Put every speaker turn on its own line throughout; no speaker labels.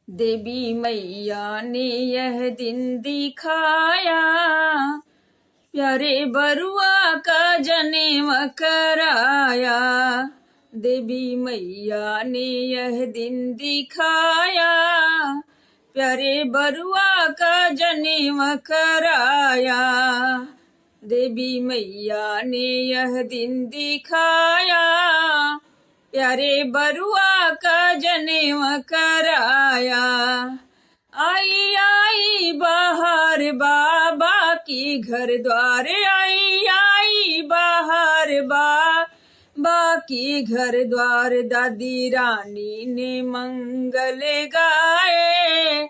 देवी मैया ने यह दिन दिखाया, प्यारे बरुआ का जन्म कराया। देवी मैया ने यह दिन दिखाया, प्यारे बरुआ का जन्म कराया। देवी मैया ने यह दिन दिखाया, प्यारे बरुआ का जन्म कराया। आई आई बाहर बाबा की घर द्वार, आई आई बाहर बाबा की घर द्वार। दादी रानी ने मंगल गाए,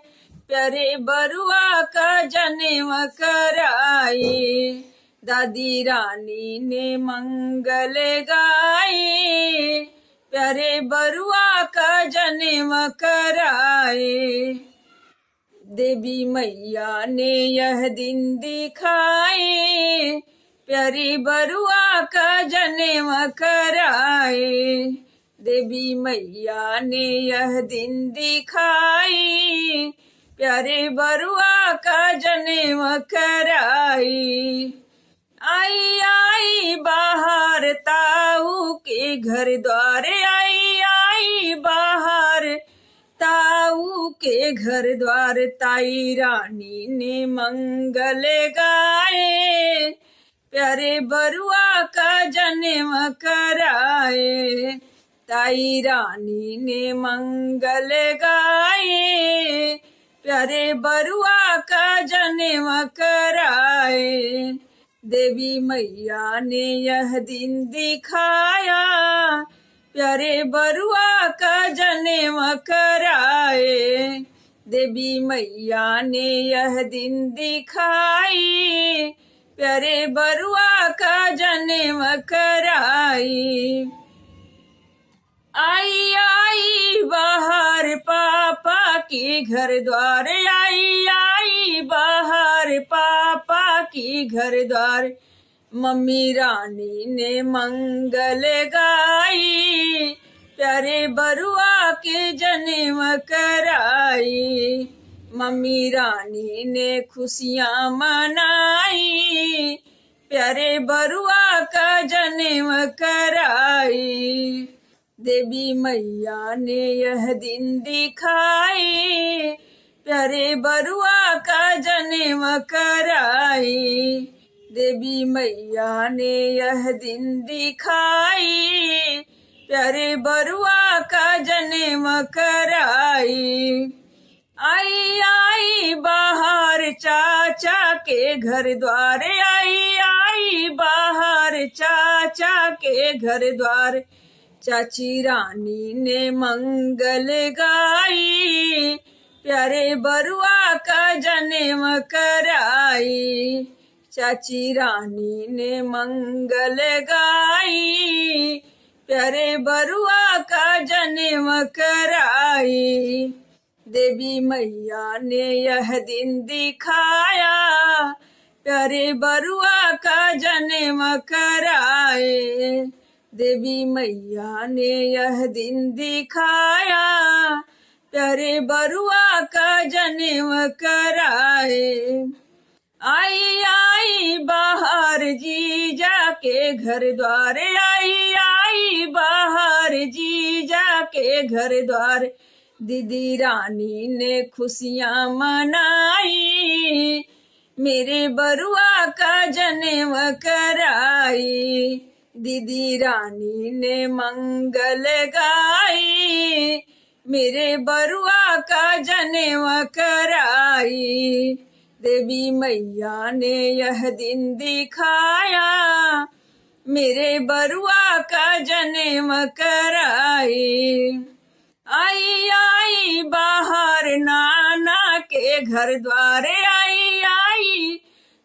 प्यारे बरुआ का जन्म कराए। दादी रानी ने मंगल गाए, प्यारे बरुआ का जन्म कराए। देवी मैया ने यह दिन दिखाए, प्यारी बरुआ का जन्म कराए। देवी मैया ने यह दिन दिखाए, प्यारे बरुआ का जन्म कराए। आई आई बाहर ताऊ के घर द्वार, आई आई बाहर ताऊ के घर द्वार। ताई रानी ने मंगल गाए, प्यारे बरुआ का जन्म कराए। ताई रानी ने मंगल गाए, प्यारे बरुआ का जन्म कराए। देवी मैया ने यह दिन दिखाया, प्यारे बरुआ का जन्म कराए। देवी मैया ने यह दिन दिखाई, प्यारे बरुआ का जन्म कराए। आई आई बाहर पापा के घर द्वार, आई आई बाहर पापा के घर द्वार। मम्मी रानी ने मंगल गाई, प्यारे बरुआ के जन्म कराई। मम्मी रानी ने खुशियाँ मनाई, प्यारे बरुआ का जन्म कराई। देवी मैया ने यह दिन दिखाई, प्यारे बरुआ का जन्म कराई। देवी मैया ने यह दिन दिखाई, प्यारे बरुआ का जन्म कराई। आई आई बाहर चाचा के घर द्वार, आई आई बाहर चाचा के घर द्वार। चाची रानी ने मंगल गाई, प्यारे बरुआ का जन्म कराई। चाची रानी ने मंगल गाई, प्यारे बरुआ का जन्म कराई। देवी मैया ने यह दिन दिखाया, प्यारे बरुआ का जन्म कराए। देवी मैया ने यह दिन दिखाया, प्यारे बरुआ का जन्म कराए। आई आई बाहर जीजा के घर द्वार, आई आई बाहर जीजा के घर द्वार। दीदी रानी ने खुशियाँ मनाई, मेरे बरुआ का जन्म कराई। दीदी रानी ने मंगल गाई, मेरे बरुआ का जन्म कराई। देवी मैया ने यह दिन दिखाया, मेरे बरुआ का जन्म कराई। आई आई बाहर नाना के घर द्वार, आई आई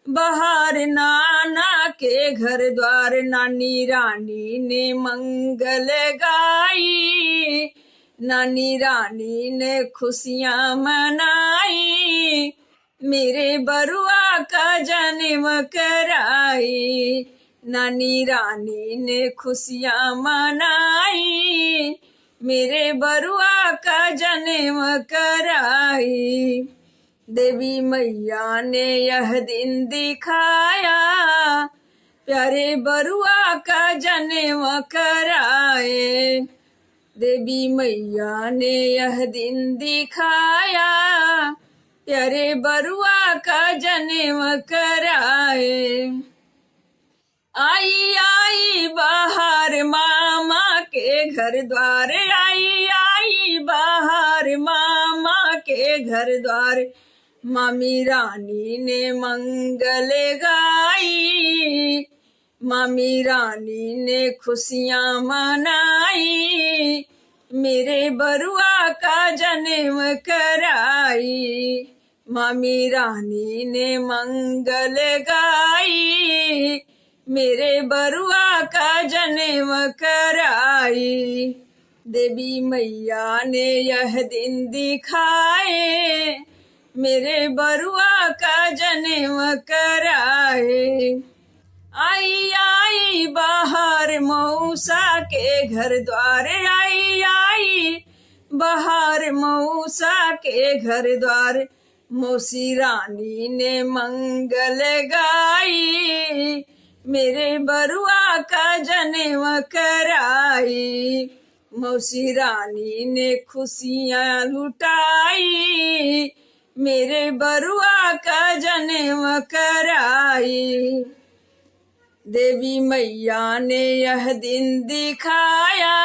बाहर नाना के घर द्वार। नानी रानी ने मंगल गाई, नानी रानी ने खुशियाँ मनाई, मेरे बरुआ का जन्म कराई। नानी रानी ने खुशियाँ मनाई, मेरे बरुआ का जन्म कराई। देवी मैया ने यह दिन दिखाया, प्यारे बरुआ का जन्म कराए। देवी मैया ने यह दिन दिखाया, प्यारे बरुआ का जन्म कराए। आई आई बाहर मामा के घर द्वार, आई आई बाहर मामा के घर द्वार। मामी रानी ने मंगल गाई, मामी रानी ने खुशियां मनाई, मेरे बरुआ का जन्म कराई। मामी रानी ने मंगल गाई, मेरे बरुआ का जन्म कराई। देवी मैया ने यह दिन दिखाए, मेरे बरुआ का जन्म कराए। आई आई बाहर मऊसा के घर द्वार, आई आई बाहर मऊसा के घर द्वार। मौसी रानी ने मंगल गाई, मेरे बरुआ का जन्म कराई। मौसी रानी ने खुशियां लुटाई, मेरे बरुआ का जन्म कराई। देवी मैया ने यह दिन दिखाया,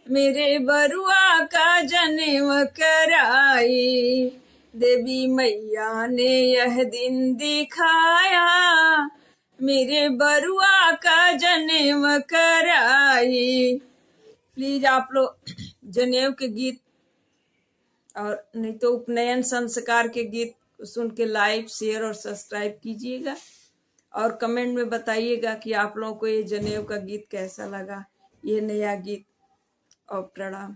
मेरे बरुआ का जन्म कराई। देवी मैया ने यह दिन दिखाया, मेरे बरुआ का जन्म कराई। प्लीज आप लोग जनेऊ के गीत और नहीं तो उपनयन संस्कार के गीत सुन के लाइक शेयर और सब्सक्राइब कीजिएगा और कमेंट में बताइएगा कि आप लोगों को ये जनेऊ का गीत कैसा लगा, ये नया गीत। और प्रणाम।